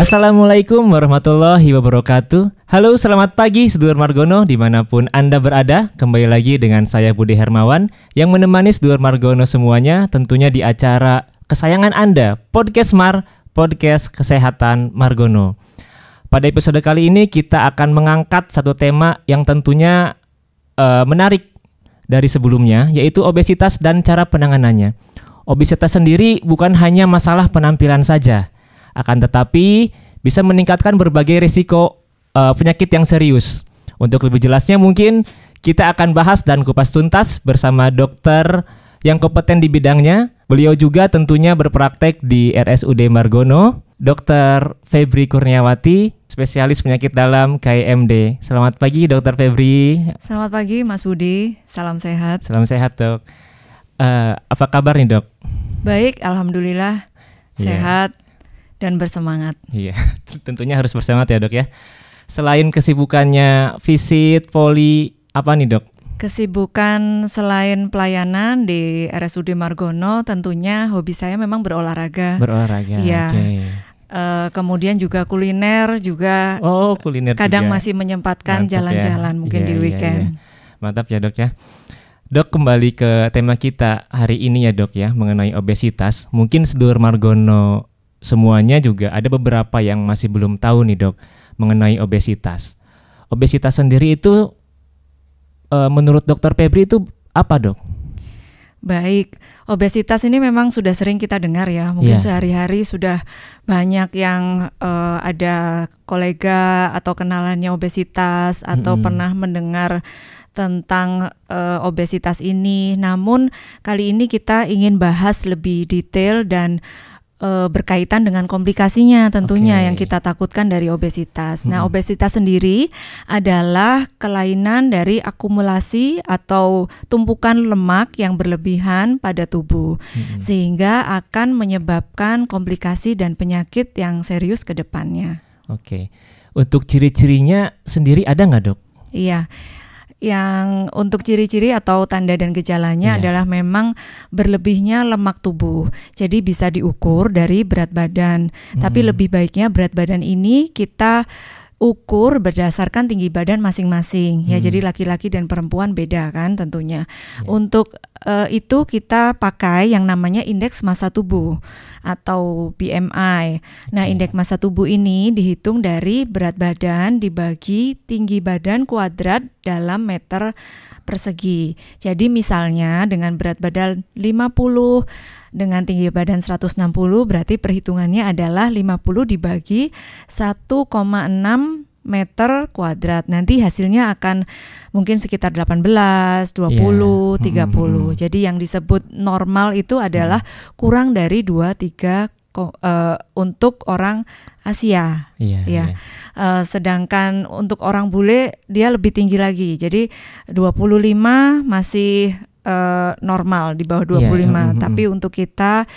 Assalamualaikum warahmatullahi wabarakatuh. Halo, selamat pagi sedulur Margono dimanapun Anda berada. Kembali lagi dengan saya Budi Hermawan yang menemani sedulur Margono semuanya tentunya di acara kesayangan Anda, Podcast Podcast Kesehatan Margono. Pada episode kali ini kita akan mengangkat satu tema yang tentunya menarik dari sebelumnya, yaitu obesitas dan cara penanganannya. Obesitas sendiri bukan hanya masalah penampilan saja, akan tetapi bisa meningkatkan berbagai risiko penyakit yang serius. Untuk lebih jelasnya mungkin kita akan bahas dan kupas tuntas bersama dokter yang kompeten di bidangnya. Beliau juga tentunya berpraktek di RSUD Margono, Dr. Febri Kurniawati, spesialis penyakit dalam KIMD. Selamat pagi Dr. Febri. Selamat pagi Mas Budi, salam sehat. Salam sehat dok. Apa kabar nih dok? Baik, alhamdulillah sehat dan bersemangat. Iya, tentunya harus bersemangat ya dok ya. Selain kesibukannya visit, poli, apa nih dok? Kesibukan selain pelayanan di RSUD Margono, tentunya hobi saya memang berolahraga. Berolahraga, iya. Okay. Kemudian juga kuliner juga. Oh, kuliner kadang juga. Masih menyempatkan jalan-jalan mungkin di weekend. Iya. Mantap ya dok ya. Dok, kembali ke tema kita hari ini ya dok ya, mengenai obesitas. Mungkin sedulur Margono semuanya juga ada beberapa yang masih belum tahu nih dok mengenai obesitas. Obesitas sendiri itu menurut Dr. Febri itu apa dok? Baik, obesitas ini memang sudah sering kita dengar ya. Mungkin sehari-hari sudah banyak yang ada kolega atau kenalannya obesitas atau pernah mendengar tentang obesitas ini. Namun kali ini kita ingin bahas lebih detail dan berkaitan dengan komplikasinya tentunya yang kita takutkan dari obesitas. Nah, obesitas sendiri adalah kelainan dari akumulasi atau tumpukan lemak yang berlebihan pada tubuh, sehingga akan menyebabkan komplikasi dan penyakit yang serius ke depannya. Oke. Untuk ciri-cirinya sendiri ada nggak dok? Iya. Yang untuk ciri-ciri atau tanda dan gejalanya adalah memang berlebihnya lemak tubuh. Jadi bisa diukur dari berat badan. Tapi lebih baiknya berat badan ini kita ukur berdasarkan tinggi badan masing-masing. Ya, jadi laki-laki dan perempuan beda kan tentunya. Untuk itu kita pakai yang namanya indeks massa tubuh atau BMI. Nah, indeks massa tubuh ini dihitung dari berat badan dibagi tinggi badan kuadrat dalam meter persegi. Jadi misalnya dengan berat badan 50 dengan tinggi badan 160, berarti perhitungannya adalah 50 dibagi 1,6 meter kuadrat. Nanti hasilnya akan mungkin sekitar 18, 20, 30. Jadi yang disebut normal itu adalah kurang dari 23 untuk orang Asia. Sedangkan untuk orang bule dia lebih tinggi lagi. Jadi 25 masih normal di bawah 25, tapi untuk kita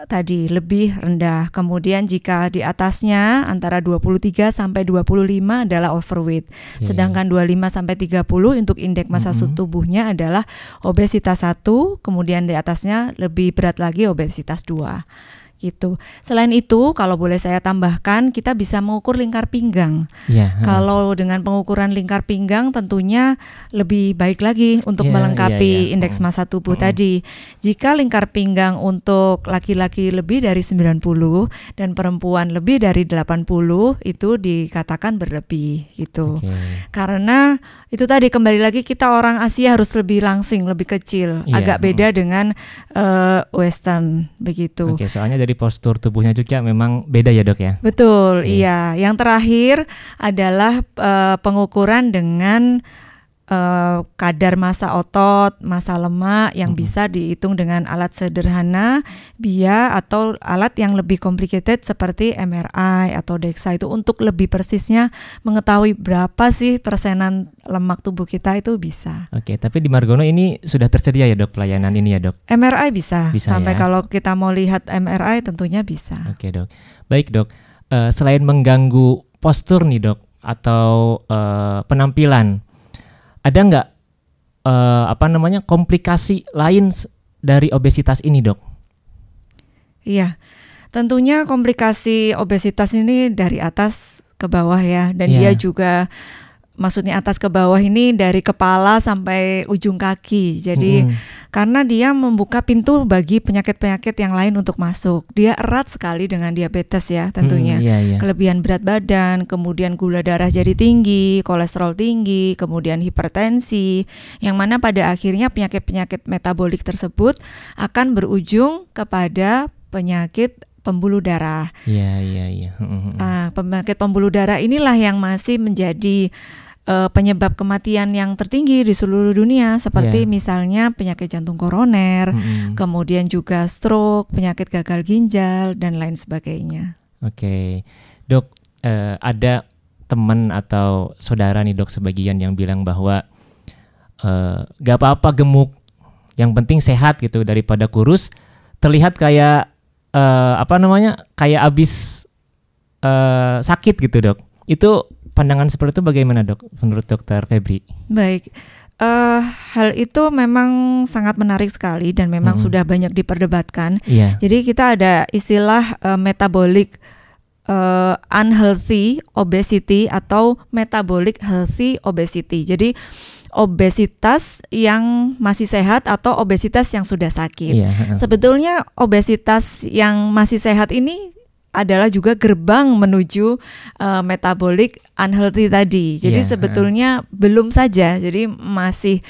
tadi lebih rendah. Kemudian jika di atasnya antara 23 sampai 25 adalah overweight. Sedangkan 25 sampai 30 untuk indeks massa tubuhnya adalah obesitas 1, kemudian di atasnya lebih berat lagi obesitas 2. Gitu. Selain itu, kalau boleh saya tambahkan, kita bisa mengukur lingkar pinggang. Kalau dengan pengukuran lingkar pinggang tentunya lebih baik lagi untuk melengkapi indeks massa tubuh tadi. Jika lingkar pinggang untuk laki-laki lebih dari 90 dan perempuan lebih dari 80 itu dikatakan berlebih gitu. Karena itu tadi kembali lagi kita orang Asia harus lebih langsing, lebih kecil, agak beda dengan Western begitu. Soalnya dari postur tubuhnya juga memang beda ya dok ya. Betul, iya. Yang terakhir adalah pengukuran dengan kadar massa otot, massa lemak yang bisa dihitung dengan alat sederhana, BIA atau alat yang lebih complicated seperti MRI atau DEXA itu untuk lebih persisnya mengetahui berapa sih persenan lemak tubuh kita itu bisa. Tapi di Margono ini sudah tersedia ya dok pelayanan ini ya dok? MRI bisa sampai ya? Kalau kita mau lihat MRI tentunya bisa. Dok. Baik dok, selain mengganggu postur nih dok atau penampilan, ada nggak komplikasi lain dari obesitas ini dok? Iya, Tentunya komplikasi obesitas ini dari atas ke bawah ya, dan dia juga maksudnya atas ke bawah ini dari kepala sampai ujung kaki. Jadi karena dia membuka pintu bagi penyakit-penyakit yang lain untuk masuk. Dia erat sekali dengan diabetes ya tentunya. Kelebihan berat badan, kemudian gula darah jadi tinggi, kolesterol tinggi, kemudian hipertensi, yang mana pada akhirnya penyakit-penyakit metabolik tersebut akan berujung kepada penyakit pembuluh darah. Penyakit pembuluh darah inilah yang masih menjadi penyebab kematian yang tertinggi di seluruh dunia, seperti misalnya penyakit jantung koroner, kemudian juga stroke, penyakit gagal ginjal, dan lain sebagainya. Oke, Dok, ada teman atau saudara nih Dok sebagian yang bilang bahwa gak apa-apa gemuk, yang penting sehat gitu daripada kurus, terlihat kayak kayak abis sakit gitu Dok. Itu pandangan seperti itu bagaimana Dok menurut Dokter Febri? Baik, hal itu memang sangat menarik sekali dan memang sudah banyak diperdebatkan. Jadi kita ada istilah metabolic unhealthy obesity atau metabolic healthy obesity. Jadi obesitas yang masih sehat atau obesitas yang sudah sakit. Sebetulnya obesitas yang masih sehat ini adalah juga gerbang menuju metabolic unhealthy tadi. Jadi sebetulnya belum saja. Jadi masih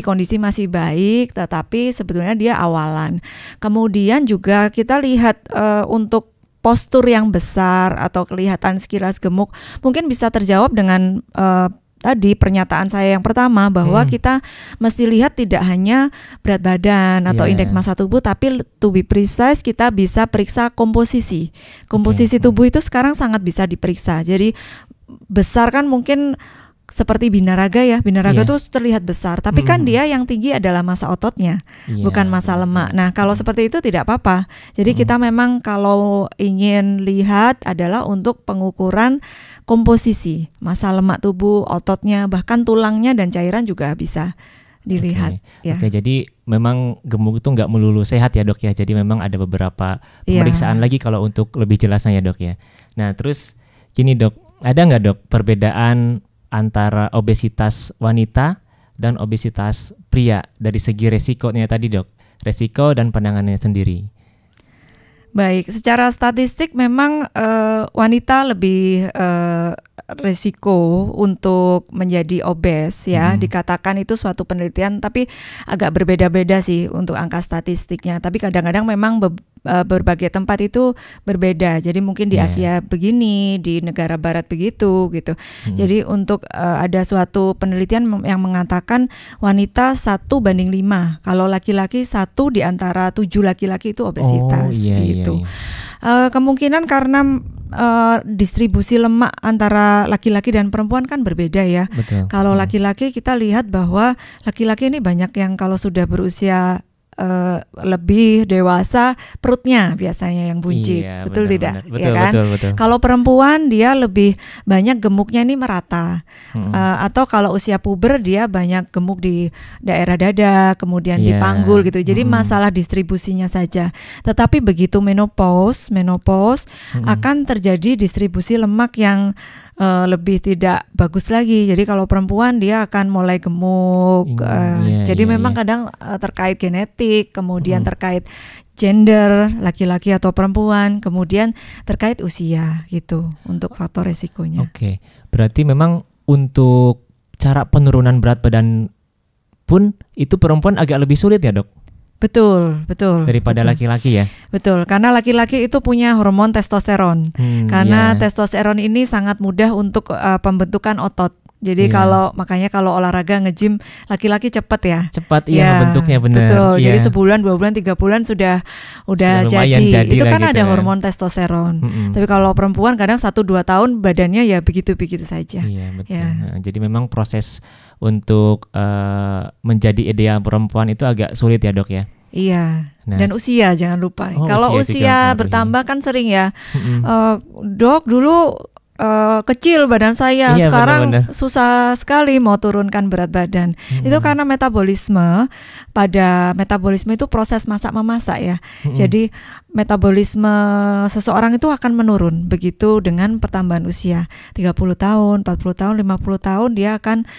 kondisi masih baik, tetapi sebetulnya dia awalan. Kemudian juga kita lihat untuk postur yang besar atau kelihatan sekilas gemuk mungkin bisa terjawab dengan tadi pernyataan saya yang pertama bahwa kita mesti lihat tidak hanya berat badan atau indeks massa tubuh, tapi to be precise kita bisa periksa komposisi tubuh itu sekarang sangat bisa diperiksa. Jadi besar kan mungkin seperti binaraga ya, binaraga tuh terlihat besar, tapi kan dia yang tinggi adalah massa ototnya, bukan massa lemak. Nah kalau seperti itu tidak apa-apa. Jadi kita memang kalau ingin lihat adalah untuk pengukuran komposisi massa lemak tubuh, ototnya, bahkan tulangnya dan cairan juga bisa dilihat. Oke, jadi memang gemuk itu nggak melulu sehat ya Dok ya. Jadi memang ada beberapa pemeriksaan lagi kalau untuk lebih jelasnya ya Dok ya. Nah terus gini Dok, ada nggak Dok perbedaan antara obesitas wanita dan obesitas pria dari segi resikonya tadi Dok, resiko dan pandangannya sendiri? Baik, secara statistik memang wanita lebih resiko untuk menjadi obes ya, dikatakan itu suatu penelitian, tapi agak berbeda-beda sih untuk angka statistiknya. Tapi kadang-kadang memang berbagai tempat itu berbeda. Jadi mungkin di Asia begini, di negara barat begitu gitu. Jadi untuk ada suatu penelitian yang mengatakan wanita 1:5, kalau laki-laki 1 di antara 7 laki-laki itu obesitas gitu. Kemungkinan karena distribusi lemak antara laki-laki dan perempuan kan berbeda ya. Kalau laki-laki kita lihat bahwa laki-laki ini banyak yang kalau sudah berusia lebih dewasa perutnya biasanya yang buncit, betul tidak? Betul, ya kan? Betul. Kalau perempuan dia lebih banyak gemuknya ini merata, atau kalau usia puber dia banyak gemuk di daerah dada, kemudian di panggul gitu. Jadi masalah distribusinya saja. Tetapi begitu menopause akan terjadi distribusi lemak yang lebih tidak bagus lagi. Jadi kalau perempuan dia akan mulai gemuk. Jadi memang kadang terkait genetik, kemudian terkait gender, laki-laki atau perempuan, kemudian terkait usia gitu untuk faktor resikonya. Oke, berarti memang untuk cara penurunan berat badan pun itu perempuan agak lebih sulit ya Dok? Betul. Daripada laki-laki ya? Betul, karena laki-laki itu punya hormon testosteron. Karena testosteron ini sangat mudah untuk pembentukan otot. Jadi makanya kalau olahraga nge-gym laki-laki cepat ya. Cepat bentuknya benar. Betul. Jadi sebulan, 2 bulan, 3 bulan sudah jadi. Itu kan gitu ada hormon testosteron. Tapi kalau perempuan kadang 1-2 tahun badannya ya begitu-begitu saja. Iya, betul. Nah, jadi memang proses untuk menjadi ideal perempuan itu agak sulit ya Dok ya. Iya. Dan usia jangan lupa. Kalau usia bertambah kan sering ya. Dok dulu kecil badan saya, Iya, sekarang benar-benar. susah sekali mau turunkan berat badan. Itu karena metabolisme, pada metabolisme itu proses masak memasak ya. Jadi metabolisme seseorang itu akan menurun begitu dengan pertambahan usia. 30 tahun, 40 tahun, 50 tahun dia akan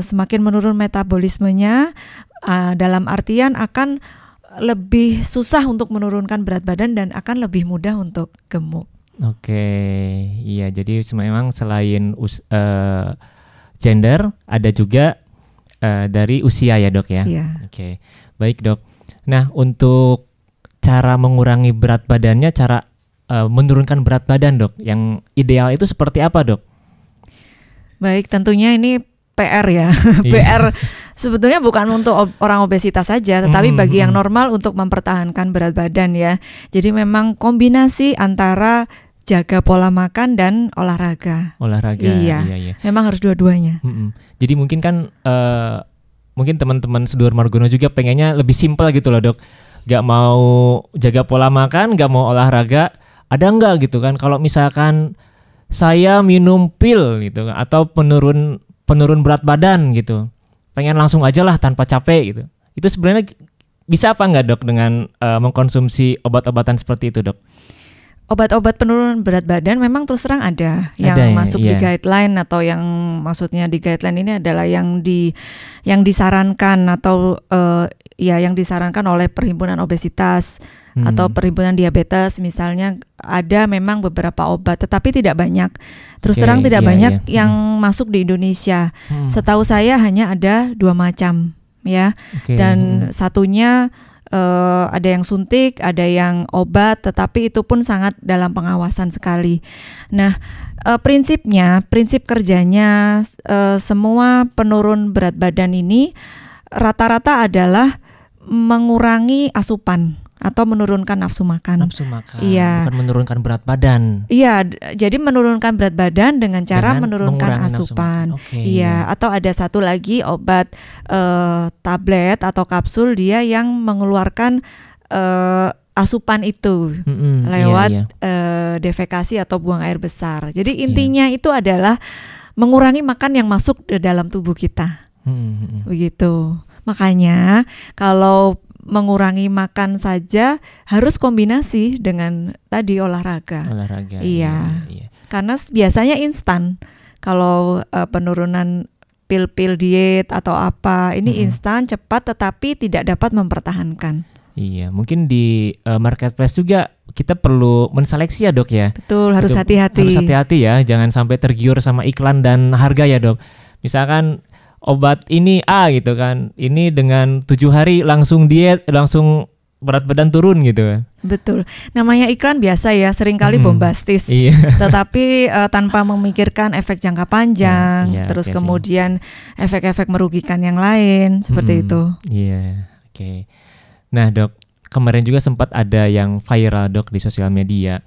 semakin menurun metabolismenya, dalam artian akan lebih susah untuk menurunkan berat badan dan akan lebih mudah untuk gemuk. Oke, iya. Jadi memang selain gender, ada juga dari usia ya dok ya. Usia. Oke, baik dok. Nah, untuk cara mengurangi berat badannya, cara menurunkan berat badan dok, yang ideal itu seperti apa dok? Baik, tentunya ini PR ya. PR sebetulnya bukan untuk orang obesitas saja, tetapi bagi yang normal untuk mempertahankan berat badan ya. Jadi memang kombinasi antara jaga pola makan dan olahraga. Olahraga, iya. Memang harus dua-duanya. Jadi mungkin kan mungkin teman-teman Sedulur Margono juga pengennya lebih simpel gitu loh dok. Gak mau jaga pola makan, gak mau olahraga. Ada nggak gitu kan? Kalau misalkan saya minum pil gitu atau penurun berat badan gitu, pengen langsung aja lah tanpa capek gitu. Itu sebenarnya bisa apa nggak dok dengan mengkonsumsi obat-obatan seperti itu dok? Obat-obat penurun berat badan memang terus terang ada yang masuk di guideline, atau yang maksudnya di guideline ini adalah yang disarankan atau yang disarankan oleh Perhimpunan Obesitas atau Perhimpunan Diabetes misalnya. Ada memang beberapa obat, tetapi tidak banyak. Terus terang tidak banyak yang masuk di Indonesia. Setahu saya hanya ada 2 macam ya. Dan satunya ada yang suntik, ada yang obat, tetapi itu pun sangat dalam pengawasan sekali. Nah, prinsip kerjanya semua penurun berat badan ini rata-rata adalah mengurangi asupan atau menurunkan nafsu makan. Iya. Bukan menurunkan berat badan. Iya, jadi menurunkan berat badan dengan cara menurunkan asupan. Iya, atau ada satu lagi obat tablet atau kapsul, dia yang mengeluarkan asupan itu lewat defekasi atau buang air besar. Jadi intinya itu adalah mengurangi makan yang masuk ke dalam tubuh kita. Begitu. Makanya kalau mengurangi makan saja harus kombinasi dengan tadi olahraga. Iya. Karena biasanya instan. Kalau penurunan pil-pil diet atau apa, ini instan, cepat, tetapi tidak dapat mempertahankan. Iya, mungkin di marketplace juga kita perlu menseleksi ya dok ya. Betul, harus hati-hati. Harus hati-hati ya, jangan sampai tergiur sama iklan dan harga ya dok. Misalkan obat ini A gitu kan, ini dengan 7 hari langsung diet, langsung berat badan turun gitu. Betul, namanya iklan biasa ya, seringkali bombastis, tetapi tanpa memikirkan efek jangka panjang, terus kemudian efek-efek merugikan yang lain, seperti itu. Iya, oke. Nah dok, kemarin juga sempat ada yang viral dok di sosial media.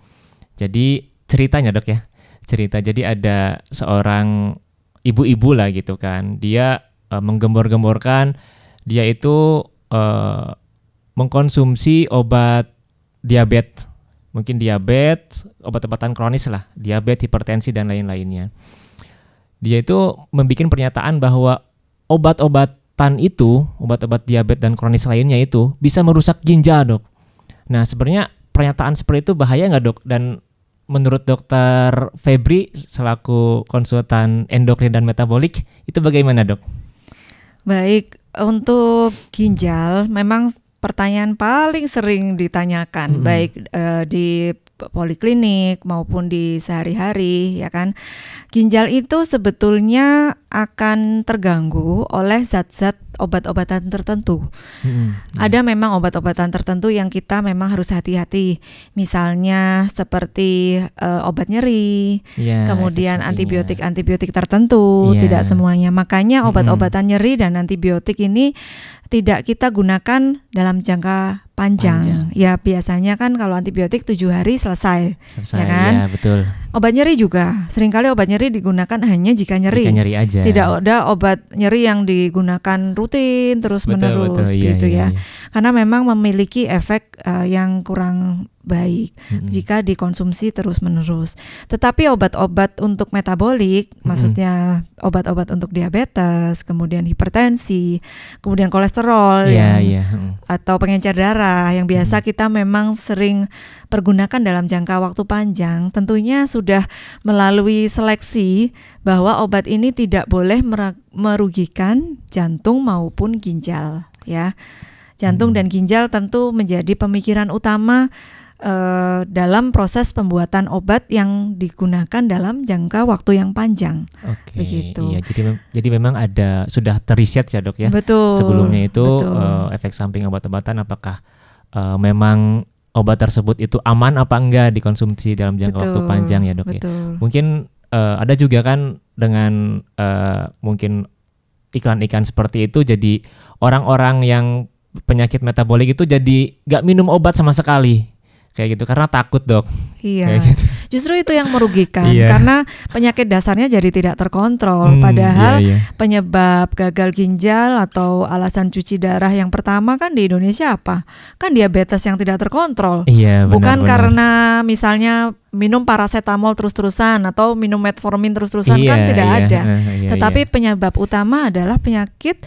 Jadi ceritanya dok ya, jadi ada seorang ibu-ibu lah gitu kan, dia menggembor-gemborkan dia itu mengkonsumsi obat diabetes, mungkin diabetes, obat-obatan kronis lah, diabetes, hipertensi dan lain-lainnya. Dia itu membuat pernyataan bahwa obat-obatan itu, obat-obat diabetes dan kronis lainnya itu bisa merusak ginjal dok. Nah sebenarnya pernyataan seperti itu bahaya nggak dok? Dan menurut dokter Febri selaku konsultan endokrin dan metabolik itu bagaimana dok? Baik, untuk ginjal memang pertanyaan paling sering ditanyakan, baik di poliklinik maupun di sehari-hari ya kan. Ginjal itu sebetulnya akan terganggu oleh zat-zat obat-obatan tertentu. Ada memang obat-obatan tertentu yang kita memang harus hati-hati. Misalnya seperti obat nyeri, kemudian antibiotik tertentu, tidak semuanya. Makanya obat-obatan nyeri dan antibiotik ini tidak kita gunakan dalam jangka panjang. Ya biasanya kan kalau antibiotik 7 hari selesai ya kan? Ya, betul. Obat nyeri juga. Seringkali obat nyeri digunakan hanya jika nyeri. Jika nyeri aja. Tidak ada obat nyeri yang digunakan rutin terus-menerus gitu ya. Karena memang memiliki efek yang kurang baik jika dikonsumsi terus-menerus. Tetapi obat-obat untuk metabolik, maksudnya obat-obat untuk diabetes, kemudian hipertensi, kemudian kolesterol atau pengencer darah yang biasa kita memang sering pergunakan dalam jangka waktu panjang, tentunya sudah melalui seleksi bahwa obat ini tidak boleh merugikan jantung maupun ginjal ya. Jantung dan ginjal tentu menjadi pemikiran utama dalam proses pembuatan obat yang digunakan dalam jangka waktu yang panjang. Begitu. Iya, jadi memang sudah teriset ya dok ya. Betul. Sebelumnya itu efek samping obat-obatan apakah memang obat tersebut itu aman apa enggak dikonsumsi dalam jangka waktu panjang ya dok ya. Mungkin ada juga kan dengan mungkin iklan-iklan seperti itu, jadi orang-orang yang penyakit metabolik itu jadi nggak minum obat sama sekali. Kayak gitu karena takut dok. Iya. Gitu. Justru itu yang merugikan karena penyakit dasarnya jadi tidak terkontrol. Padahal penyebab gagal ginjal atau alasan cuci darah yang pertama kan di Indonesia apa? Kan diabetes yang tidak terkontrol. Iya, bukan karena misalnya minum paracetamol terus-terusan atau minum metformin terus-terusan kan tidak ada. Tetapi penyebab utama adalah penyakit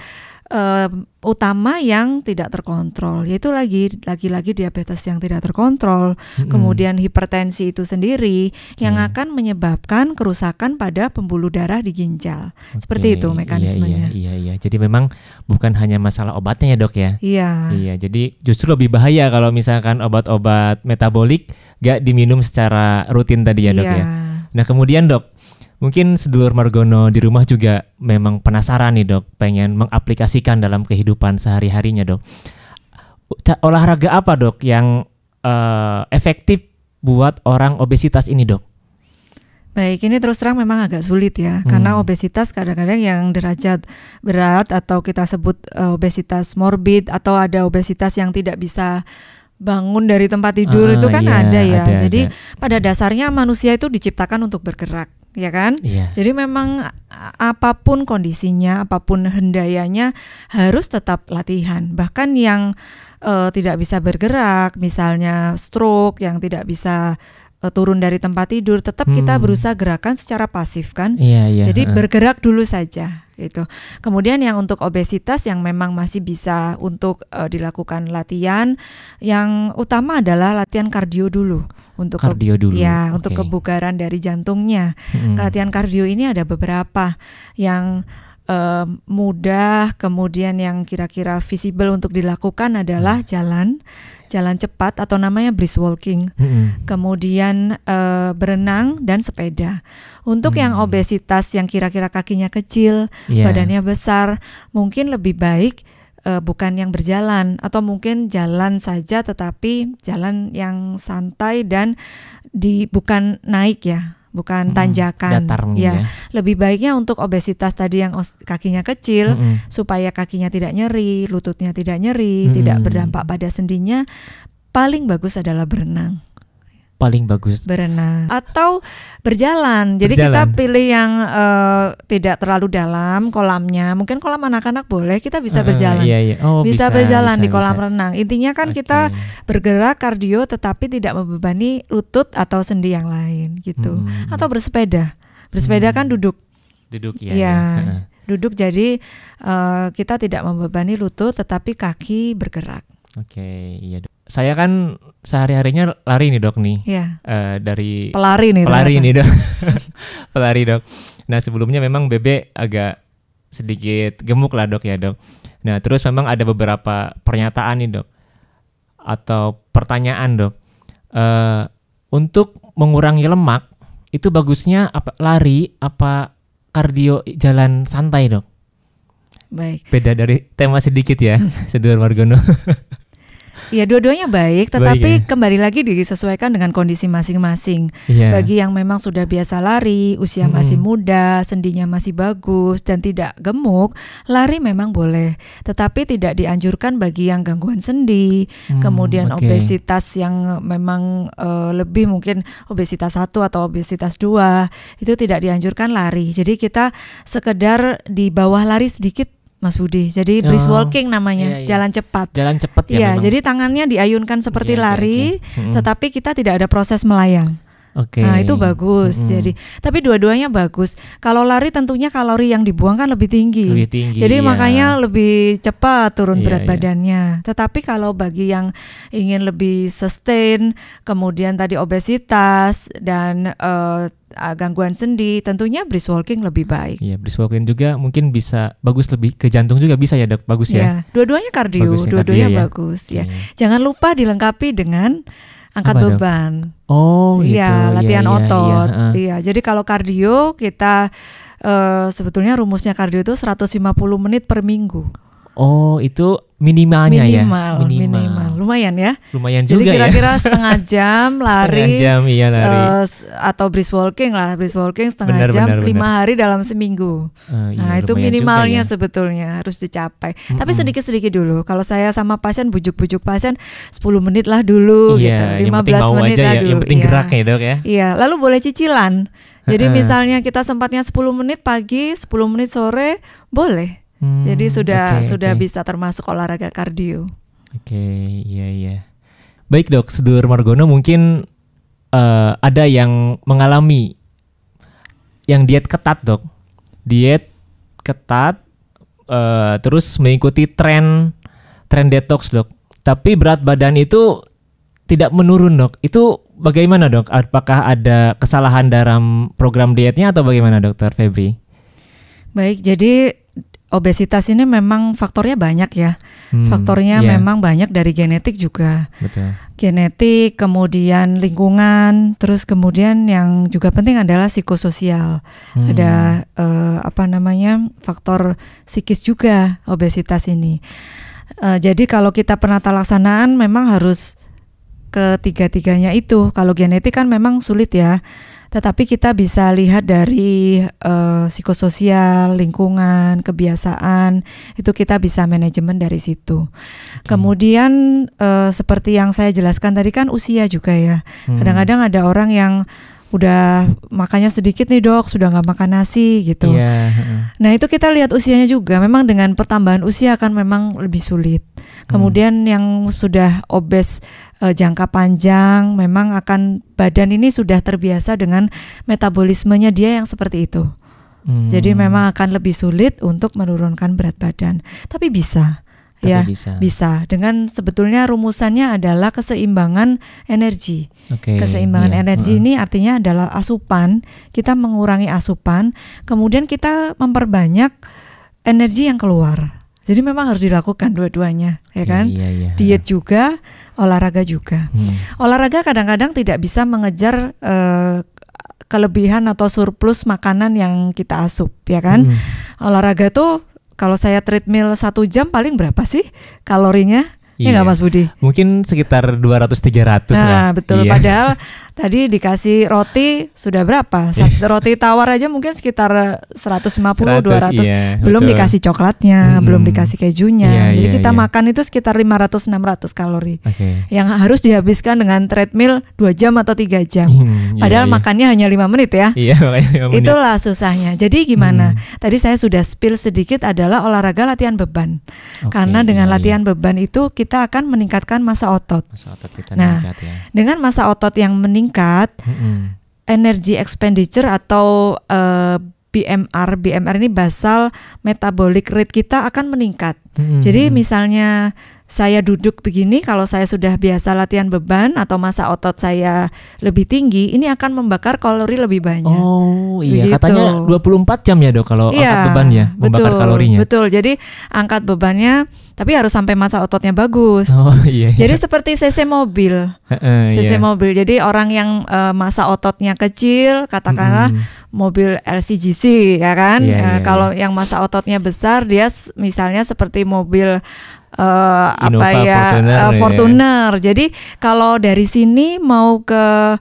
utama yang tidak terkontrol, yaitu lagi-lagi diabetes yang tidak terkontrol, kemudian hipertensi itu sendiri yang akan menyebabkan kerusakan pada pembuluh darah di ginjal. Seperti itu mekanismenya. Iya. Jadi memang bukan hanya masalah obatnya ya dok ya. Iya. Jadi justru lebih bahaya kalau misalkan obat-obat metabolik gak diminum secara rutin tadi ya dok ya. Nah kemudian dok, mungkin sedulur Margono di rumah juga memang penasaran nih dok, pengen mengaplikasikan dalam kehidupan sehari-harinya dok. Olahraga apa dok yang efektif buat orang obesitas ini dok? Baik, ini terus terang memang agak sulit ya, karena obesitas kadang-kadang yang derajat berat atau kita sebut obesitas morbid atau ada obesitas yang tidak bisa bangun dari tempat tidur itu kan ada ya. Jadi pada dasarnya manusia itu diciptakan untuk bergerak. Ya kan? Jadi memang apapun kondisinya, apapun hendayanya harus tetap latihan. Bahkan yang tidak bisa bergerak, misalnya stroke, yang tidak bisa turun dari tempat tidur, tetap kita berusaha gerakan secara pasif kan. Jadi bergerak dulu saja gitu. Kemudian yang untuk obesitas yang memang masih bisa untuk dilakukan latihan, yang utama adalah latihan kardio dulu. Untuk untuk kebugaran dari jantungnya. Latihan kardio ini ada beberapa yang mudah, kemudian yang kira-kira visible untuk dilakukan adalah jalan cepat atau namanya brisk walking. Kemudian berenang dan sepeda. Untuk yang obesitas yang kira-kira kakinya kecil, badannya besar, mungkin lebih baik bukan yang berjalan atau mungkin jalan saja tetapi jalan yang santai dan bukan naik ya, bukan tanjakan ya. Lebih baiknya untuk obesitas tadi yang kakinya kecil supaya kakinya tidak nyeri, lututnya tidak nyeri, tidak berdampak pada sendinya, paling bagus adalah berenang. Berenang atau berjalan. Jadi kita pilih yang tidak terlalu dalam kolamnya. Mungkin kolam anak-anak boleh, kita bisa berjalan. Bisa berjalan di kolam renang. Intinya kan kita bergerak kardio tetapi tidak membebani lutut atau sendi yang lain gitu. Atau bersepeda. Bersepeda kan duduk ya. Duduk, jadi kita tidak membebani lutut tetapi kaki bergerak. Iya dok. Saya kan sehari-harinya lari nih dok nih. Dari pelari nih dok. Pelari dok. Nah sebelumnya memang Bebe agak sedikit gemuk lah dok ya dok. Nah terus memang ada beberapa pernyataan nih dok atau pertanyaan dok. Untuk mengurangi lemak itu bagusnya apa, lari apa kardio jalan santai dok? Baik. Beda dari tema sedikit ya, sedulur Margono. Ya dua-duanya baik, tetapi ya? kembali lagi disesuaikan dengan kondisi masing-masing. Bagi yang memang sudah biasa lari, usia masih muda, sendinya masih bagus dan tidak gemuk, lari memang boleh. Tetapi tidak dianjurkan bagi yang gangguan sendi, kemudian obesitas yang memang lebih mungkin obesitas 1 atau obesitas 2, itu tidak dianjurkan lari. Jadi kita sekedar di bawah lari sedikit, Mas Budi. Jadi brisk walking namanya, jalan cepat. Jalan cepat ya. Iya, jadi tangannya diayunkan seperti lari, tetapi kita tidak ada proses melayang. Nah, itu bagus. Jadi, tapi dua-duanya bagus. Kalau lari tentunya kalori yang dibuang kan lebih tinggi. Jadi makanya lebih cepat turun berat badannya. Tetapi kalau bagi yang ingin lebih sustain, kemudian tadi obesitas dan gangguan sendi, tentunya brisk walking lebih baik. Iya, brisk walking juga mungkin bisa bagus lebih ke jantung juga bisa ya, Dok. Bagus ya. Dua-duanya kardio, dua-duanya bagus ya. Jangan lupa dilengkapi dengan angkat beban. Oh, gitu. Iya, latihan otot. Iya, jadi kalau kardio kita sebetulnya rumusnya kardio itu 150 menit per minggu. Oh, itu minimal. Lumayan ya. Lumayan jadi juga ya. Jadi kira-kira setengah jam lari. lari. Atau brisk walking setengah jam, 5 hari dalam seminggu. Nah, itu minimalnya sebetulnya harus dicapai. Tapi sedikit-sedikit dulu. Kalau saya sama pasien, bujuk-bujuk pasien 10 menit lah dulu gitu. 15 menit lah dulu. Yang penting gerak ya, Dok ya. Iya, lalu boleh cicilan. Jadi misalnya kita sempatnya 10 menit pagi, 10 menit sore, boleh. Jadi sudah bisa termasuk olahraga kardio. Iya. Baik, Dok, sedulur Margono mungkin ada yang mengalami yang diet ketat, Dok. Diet ketat terus mengikuti tren detox, Dok. Tapi berat badan itu tidak menurun, Dok. Itu bagaimana, Dok? Apakah ada kesalahan dalam program dietnya atau bagaimana, Dokter Febri? Baik, jadi obesitas ini memang faktornya banyak ya. Faktornya memang banyak dari genetik juga. Betul. Genetik, kemudian lingkungan, terus kemudian yang juga penting adalah psikososial. Ada faktor psikis juga obesitas ini. Jadi kalau kita penata laksanaan memang harus ketiga-tiganya itu. Kalau genetik kan memang sulit ya. Tetapi kita bisa lihat dari psikososial, lingkungan, kebiasaan, itu kita bisa manajemen dari situ. Kemudian seperti yang saya jelaskan tadi kan usia juga ya. Kadang-kadang ada orang yang udah makannya sedikit nih, Dok, sudah nggak makan nasi gitu. Nah, itu kita lihat usianya juga. Memang dengan pertambahan usia akan memang lebih sulit. Kemudian yang sudah obes jangka panjang, memang akan badan ini sudah terbiasa dengan metabolismenya dia yang seperti itu. Jadi memang akan lebih sulit untuk menurunkan berat badan. Tapi bisa. Bisa. Dengan sebetulnya rumusannya adalah keseimbangan energi. Keseimbangan energi ini artinya adalah asupan. Kita mengurangi asupan, kemudian kita memperbanyak energi yang keluar. Jadi memang harus dilakukan dua-duanya, ya kan? Diet juga, olahraga juga. Olahraga kadang-kadang tidak bisa mengejar kelebihan atau surplus makanan yang kita asup, ya kan? Olahraga tuh kalau saya treadmill 1 jam paling berapa sih kalorinya? Ya nggak, Mas Budi? Mungkin sekitar 200-300 lah. Nah, betul. Padahal tadi dikasih roti sudah berapa? Roti tawar aja mungkin sekitar 150-200. Belum dikasih coklatnya, belum dikasih kejunya. Jadi kita makan itu sekitar 500-600 kalori. Yang harus dihabiskan dengan treadmill 2 jam atau 3 jam. Padahal makannya hanya 5 menit ya. Itulah susahnya. Jadi gimana? Tadi saya sudah spill sedikit adalah olahraga latihan beban. Karena dengan latihan beban itu kita akan meningkatkan massa otot. Meningkat, ya. Dengan massa otot yang meningkat, energy expenditure atau BMR ini basal metabolic rate kita akan meningkat. Jadi misalnya saya duduk begini, kalau saya sudah biasa latihan beban atau massa otot saya lebih tinggi, ini akan membakar kalori lebih banyak. Oh iya, begitu. Katanya 24 jam ya, Dok, kalau angkat beban ya, membakar kalorinya. Betul, jadi angkat bebannya tapi harus sampai massa ototnya bagus. Jadi seperti CC mobil. CC mobil. Jadi orang yang massa ototnya kecil, katakanlah mobil LCGC ya kan. Kalau yang massa ototnya besar dia misalnya seperti mobil Fortuner. Jadi kalau dari sini mau ke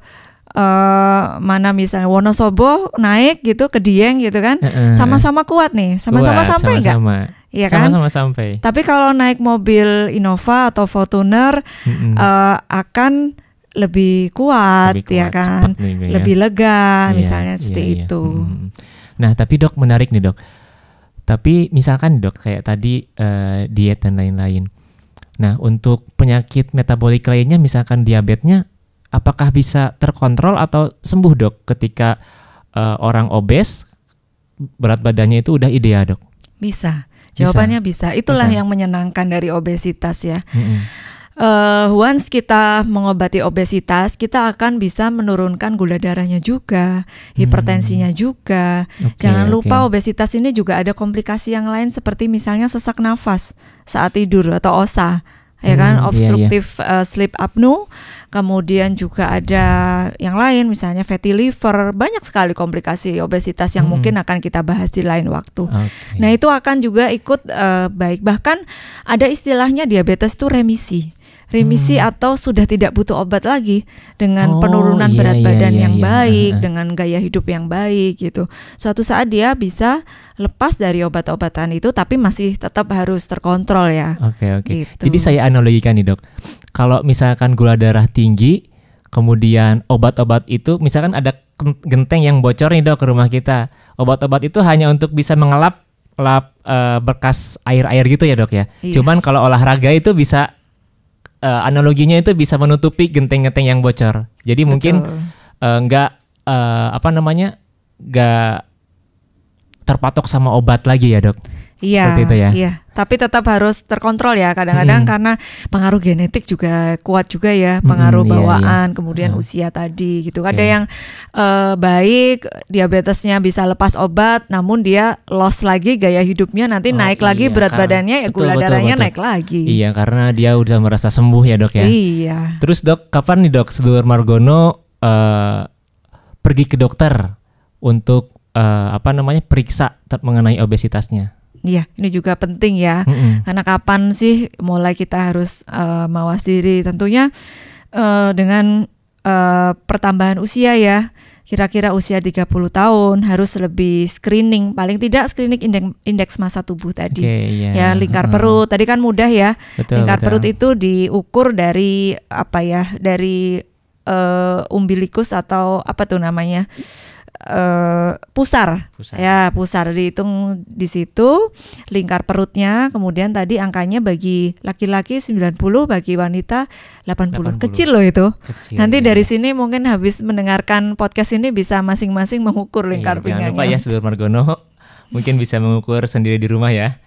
mana misalnya Wonosobo naik gitu ke Dieng gitu kan, sama-sama kuat nih, sama-sama sampai nggak? Iya kan? Sama-sama sampai. Tapi kalau naik mobil Innova atau Fortuner akan lebih kuat ya kan, lebih lega misalnya seperti itu. Nah tapi dok, menarik nih dok. Tapi misalkan dok kayak tadi diet dan lain-lain. Nah untuk penyakit metabolik lainnya, misalkan diabetesnya, apakah bisa terkontrol atau sembuh dok ketika orang obes berat badannya itu udah ideal dok? Bisa, jawabannya bisa. Itulah yang menyenangkan dari obesitas ya. Once kita mengobati obesitas, kita akan bisa menurunkan gula darahnya juga, hipertensinya juga. Jangan lupa obesitas ini juga ada komplikasi yang lain seperti misalnya sesak nafas saat tidur atau OSA. Ya kan, obstructive sleep apnea, kemudian juga ada yang lain misalnya fatty liver, banyak sekali komplikasi obesitas yang mungkin akan kita bahas di lain waktu. Nah itu akan juga ikut baik, bahkan ada istilahnya diabetes itu remisi atau sudah tidak butuh obat lagi dengan penurunan berat badan yang baik, dengan gaya hidup yang baik gitu. Suatu saat dia bisa lepas dari obat-obatan itu, tapi masih tetap harus terkontrol ya. Gitu. Jadi saya analogikan nih dok, kalau misalkan gula darah tinggi, kemudian obat-obat itu, misalkan ada genteng yang bocor nih dok ke rumah kita, obat-obat itu hanya untuk bisa mengelap bekas air-air gitu ya dok ya. Cuman kalau olahraga itu bisa analoginya itu bisa menutupi genteng-genteng yang bocor. Jadi mungkin nggak terpatok sama obat lagi ya dok. Iya, itu ya. Iya. Tapi tetap harus terkontrol ya. Kadang-kadang karena pengaruh genetik juga kuat juga ya, pengaruh bawaan, kemudian usia tadi gitu. Ada yang baik, diabetesnya bisa lepas obat, namun dia loss lagi gaya hidupnya, nanti naik lagi berat badannya, ya gula darahnya naik lagi. Iya, karena dia udah merasa sembuh ya dok ya. Iya. Terus dok, kapan nih dok sedulur Margono pergi ke dokter untuk periksa mengenai obesitasnya? Iya, ini juga penting ya. Karena kapan sih mulai kita harus mawas diri? Tentunya dengan pertambahan usia ya. Kira-kira usia 30 tahun harus lebih screening, paling tidak screening indeks massa tubuh tadi. Ya, lingkar perut. Tadi kan mudah ya. Lingkar perut itu diukur dari dari umbilikus atau apa tuh namanya? Pusar. Ya, pusar dihitung di situ lingkar perutnya, kemudian tadi angkanya bagi laki-laki 90, bagi wanita 80. Kecil loh itu. Nanti dari sini mungkin habis mendengarkan podcast ini bisa masing-masing mengukur lingkar pinggangnya. Jangan lupa ya sedulur Margono, mungkin bisa mengukur sendiri di rumah ya.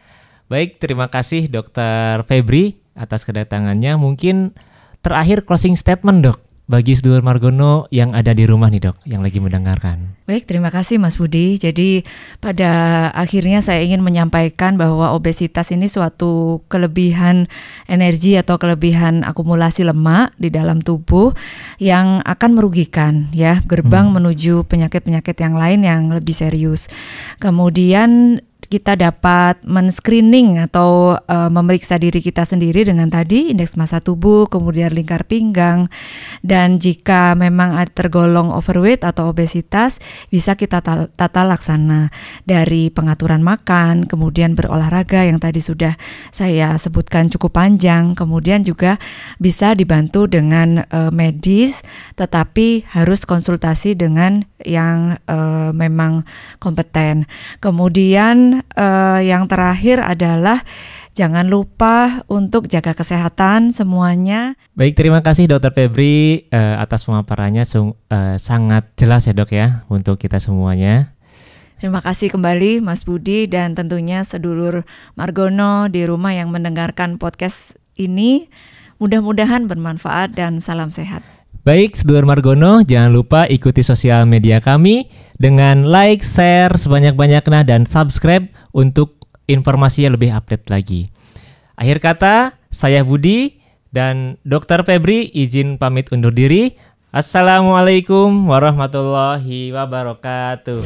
Baik, terima kasih Dr. Febri atas kedatangannya. Mungkin terakhir closing statement dok bagi sedulur Margono yang ada di rumah nih dok, yang lagi mendengarkan. Baik, terima kasih Mas Budi. Jadi pada akhirnya saya ingin menyampaikan bahwa obesitas ini suatu kelebihan energi atau kelebihan akumulasi lemak di dalam tubuh yang akan merugikan ya, gerbang menuju penyakit-penyakit yang lain yang lebih serius. Kemudian kita dapat men-screening atau memeriksa diri kita sendiri dengan tadi indeks massa tubuh, kemudian lingkar pinggang, dan jika memang tergolong overweight atau obesitas, bisa kita tata laksana dari pengaturan makan, kemudian berolahraga yang tadi sudah saya sebutkan cukup panjang, kemudian juga bisa dibantu dengan medis, tetapi harus konsultasi dengan yang memang kompeten. Kemudian yang terakhir adalah jangan lupa untuk jaga kesehatan semuanya. Baik, terima kasih Dr. Febri atas pemaparannya sangat jelas ya dok ya untuk kita semuanya. Terima kasih kembali Mas Budi dan tentunya sedulur Margono di rumah yang mendengarkan podcast ini. Mudah-mudahan bermanfaat dan salam sehat. Baik, sedulur Margono, jangan lupa ikuti sosial media kami dengan like, share sebanyak-banyaknya dan subscribe untuk informasinya lebih update lagi. Akhir kata, saya Budi dan Dr. Febri izin pamit undur diri. Assalamualaikum warahmatullahi wabarakatuh.